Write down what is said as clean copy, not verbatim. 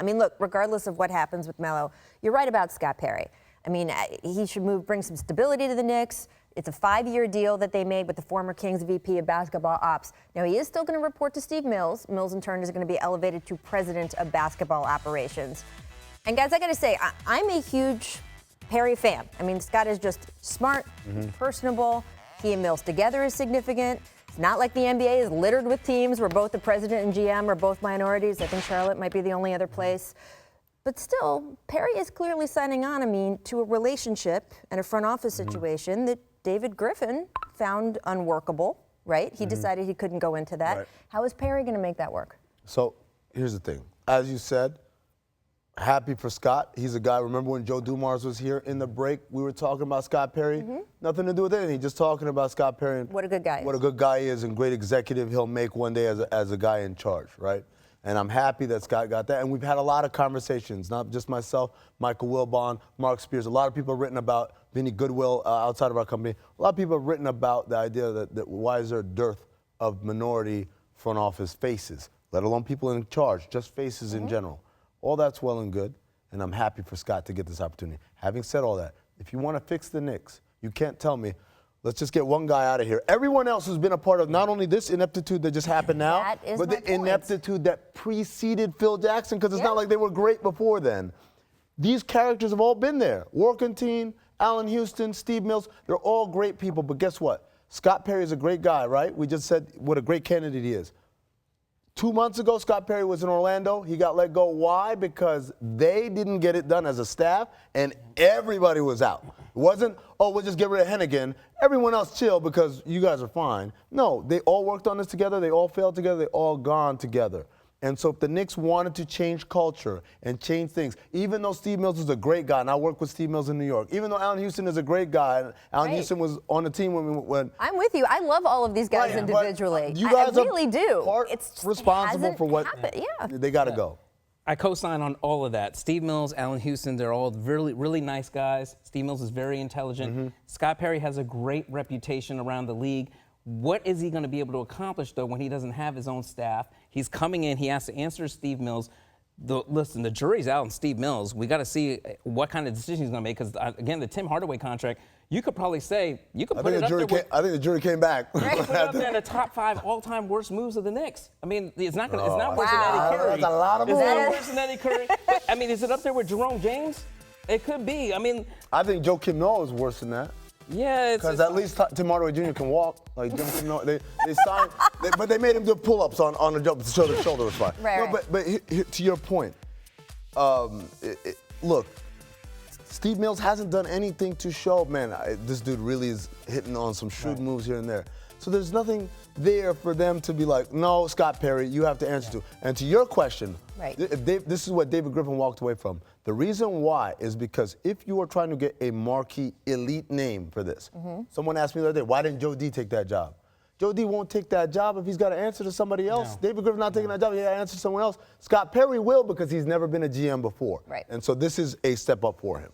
mean, look, regardless of what happens with Melo, you're right about Scott Perry. I mean, he should bring some stability to the Knicks. It's a 5-year deal that they made with the former Kings VP of basketball ops. Now, he is still going to report to Steve Mills. Mills, in turn, is going to be elevated to president of basketball operations. And, guys, I got to say, I'm a huge Perry fan. I mean, Scott is just smart, personable. He and Mills together is significant. It's not like the NBA is littered with teams where both the president and GM are both minorities. I think Charlotte might be the only other place. But still, Perry is clearly signing on, I mean, to a relationship and a front office situation that David Griffin found unworkable, right? He decided he couldn't go into that. Right. How is Perry going to make that work? So here's the thing. As you said, happy for Scott. He's a guy, remember when Joe Dumars was here in the break, we were talking about Scott Perry? Nothing to do with anything, just talking about Scott Perry. And what a good guy. What a good guy he is and great executive he'll make one day as a guy in charge, right? And I'm happy that Scott got that. And we've had a lot of conversations, not just myself, Michael Wilbon, Mark Spears. A lot of people have written about Vinny Goodwill outside of our company. A lot of people have written about the idea that why is there a dearth of minority front office faces, let alone people in charge, just faces in general. All that's well and good, and I'm happy for Scott to get this opportunity. Having said all that, if you want to fix the Knicks, you can't tell me, let's just get one guy out of here. Everyone else who's been a part of not only this ineptitude that just happened now, but the ineptitude that preceded Phil Jackson, because it's not like they were great before then. These characters have all been there. Workentine, Allen Houston, Steve Mills, they're all great people, but guess what? Scott Perry is a great guy, right? We just said what a great candidate he is. 2 months ago, Scott Perry was in Orlando. He got let go. Why? Because they didn't get it done as a staff, and everybody was out. It wasn't, oh, we'll just get rid of Hennigan. Everyone else chill because you guys are fine. No, they all worked on this together. They all failed together. They all gone together. And so if the Knicks wanted to change culture and change things, even though Steve Mills is a great guy, and I work with Steve Mills in New York, even though Allen Houston is a great guy, and Allen Houston was on the team when I'm with you. I love all of these guys individually. You guys I really do. It's responsible for what they got to go. I co-sign on all of that. Steve Mills, Allen Houston, they're all really, really nice guys. Steve Mills is very intelligent. Scott Perry has a great reputation around the league. What is he going to be able to accomplish, though, when he doesn't have his own staff? He's coming in. He has to answer Steve Mills. Listen, the jury's out on Steve Mills. We got to see what kind of decision he's going to make. Because, again, the Tim Hardaway contract, you could probably say, you could put it up there. I think the jury came back. Right. Put it up there in the top 5 all-time worst moves of the Knicks. I mean, it's not going to. It's not worse than Eddie Curry. That's a lot of moves. Is that worse than Eddie Curry? I mean, is it up there with Jerome James? It could be. I mean, I think Joakim Noah is worse than that. Yeah, because at least Tim Hardaway Jr. can walk. Like Joakim Noah, they signed, but they made him do pull-ups on the jump to show the shoulder was fine. Right. No, but to your point, look, Steve Mills hasn't done anything to show, man, this dude really is hitting on some shrewd moves here and there. So there's nothing there for them to be like, no, Scott Perry, you have to answer to. And to your question, this is what David Griffin walked away from. The reason why is because if you are trying to get a marquee elite name for this, someone asked me the other day, why didn't Joe D take that job? Joe D won't take that job if he's got to answer to somebody else. No. David Griffin not taking that job, he got to answer to someone else. Scott Perry will because he's never been a GM before. Right. And so this is a step up for him.